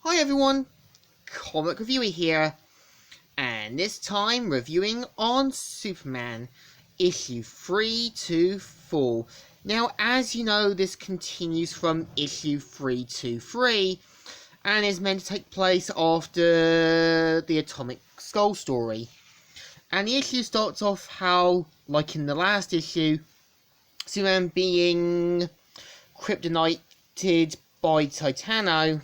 Hi everyone, Comic Reviewer here, and this time reviewing on Superman, issue 3 to 4. Now, as you know, this continues from issue 3 to 3, and is meant to take place after the Atomic Skull story. And the issue starts off how, like in the last issue, Superman being kryptonited by Titano,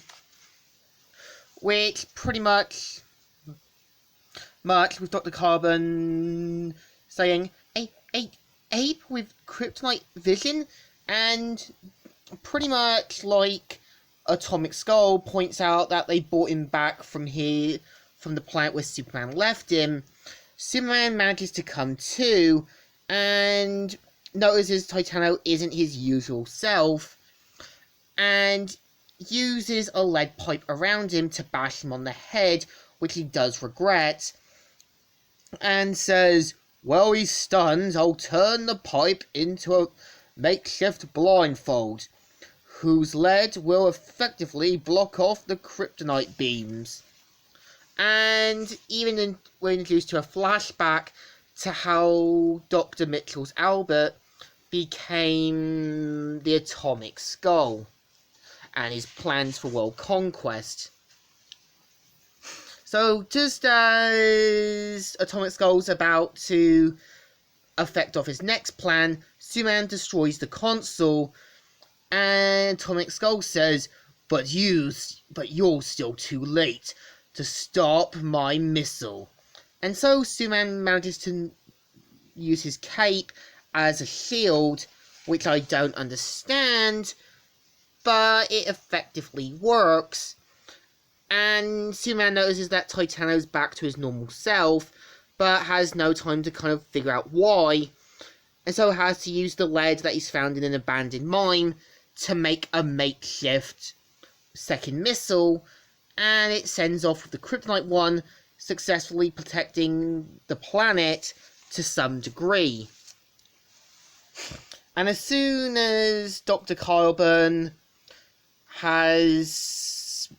which pretty much with Dr. Carbon saying, ape with kryptonite vision, and pretty much like Atomic Skull points out that they brought him back from the planet where Superman left him. Superman manages to come to and notices Titano isn't his usual self, and uses a lead pipe around him to bash him on the head, which he does regret, and says, "Well, he's stunned, I'll turn the pipe into a makeshift blindfold, whose lead will effectively block off the kryptonite beams." And even we're introduced to a flashback to how Dr. Mitchell's Albert became the Atomic Skull, and his plans for world conquest. So, just as Atomic Skull's about to effect off his next plan, Superman destroys the console, and Atomic Skull says, but you're still too late to stop my missile. And so Superman manages to use his cape as a shield, which I don't understand, but it effectively works. And Superman notices that Titano's back to his normal self, but has no time to kind of figure out why, and so has to use the lead that he's found in an abandoned mine to make a makeshift second missile, and it sends off with the Kryptonite one, successfully protecting the planet to some degree. And as soon as Dr. Carbon has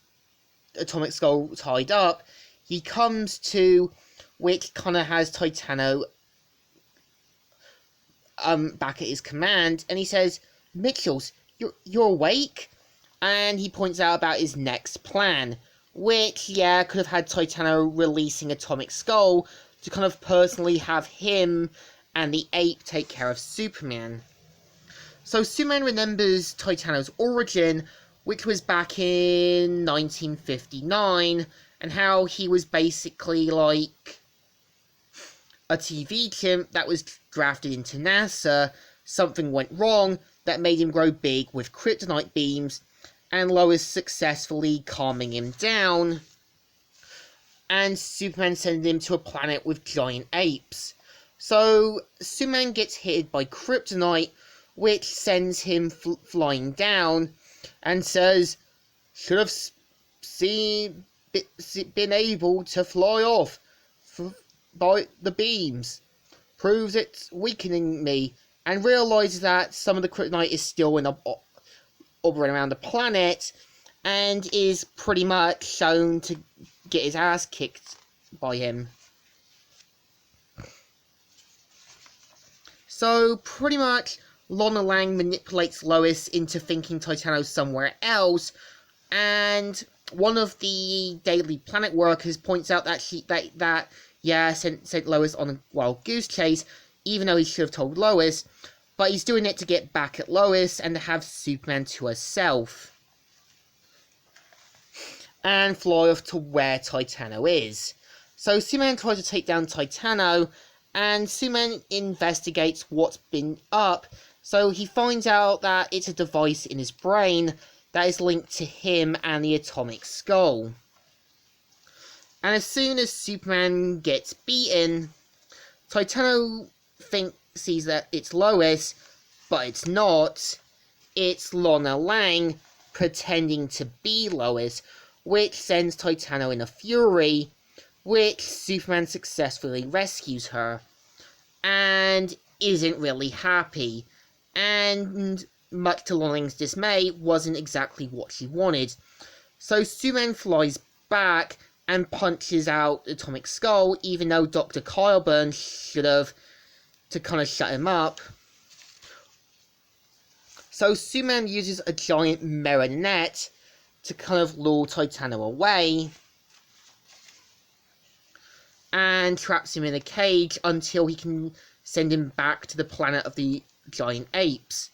Atomic Skull tied up, he comes to, which kind of has Titano back at his command, and he says, "Mitchells, you're awake?" And he points out about his next plan, which, yeah, could have had Titano releasing Atomic Skull to kind of personally have him and the ape take care of Superman. So Superman remembers Titano's origin, which was back in 1959, and how he was basically like a TV chimp that was drafted into NASA. Something went wrong that made him grow big with kryptonite beams, and Lois successfully calming him down, and Superman sending him to a planet with giant apes. So Superman gets hit by kryptonite, which sends him flying down, and says, "Should have been able to fly off by the beams. Proves it's weakening me," and realizes that some of the kryptonite is still orbiting around the planet, and is pretty much shown to get his ass kicked by him. So pretty much Lana Lang manipulates Lois into thinking Titano's somewhere else, and one of the Daily Planet workers points out that sent Lois on a wild goose chase, even though he should have told Lois, but he's doing it to get back at Lois and to have Superman to herself, and fly off to where Titano is. So Superman tries to take down Titano, and Superman investigates what's been up. So he finds out that it's a device in his brain that is linked to him and the Atomic Skull. And as soon as Superman gets beaten, Titano sees that it's Lois, but it's not. It's Lana Lang pretending to be Lois, which sends Titano in a fury, which Superman successfully rescues her, and isn't really happy, and much to Lana Lang's dismay, wasn't exactly what she wanted. So Superman flies back and punches out the Atomic Skull, even though Dr. Kyleburn should have, to kind of shut him up. So Superman uses a giant mirror net to kind of lure Titano away and traps him in a cage until he can send him back to the planet of the giant apes.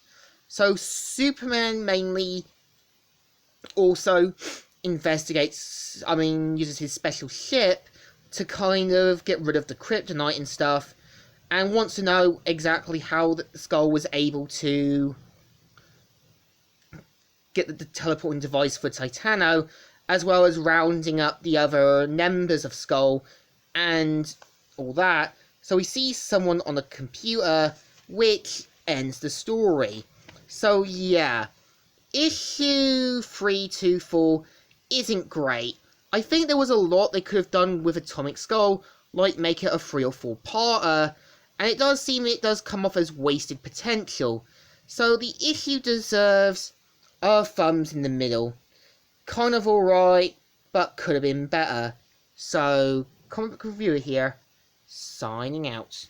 So Superman mainly also uses his special ship to kind of get rid of the kryptonite and stuff, and wants to know exactly how the Skull was able to get the teleporting device for Titano, as well as rounding up the other members of Skull and all that. So he sees someone on a computer, which ends the story. So yeah, issue 324 isn't great. I think there was a lot they could have done with Atomic Skull, like make it a 3 or 4 parter, and it does come off as wasted potential. So the issue deserves a thumbs in the middle. Kind of alright, but could have been better. So, Comic Book Reviewer here, signing out.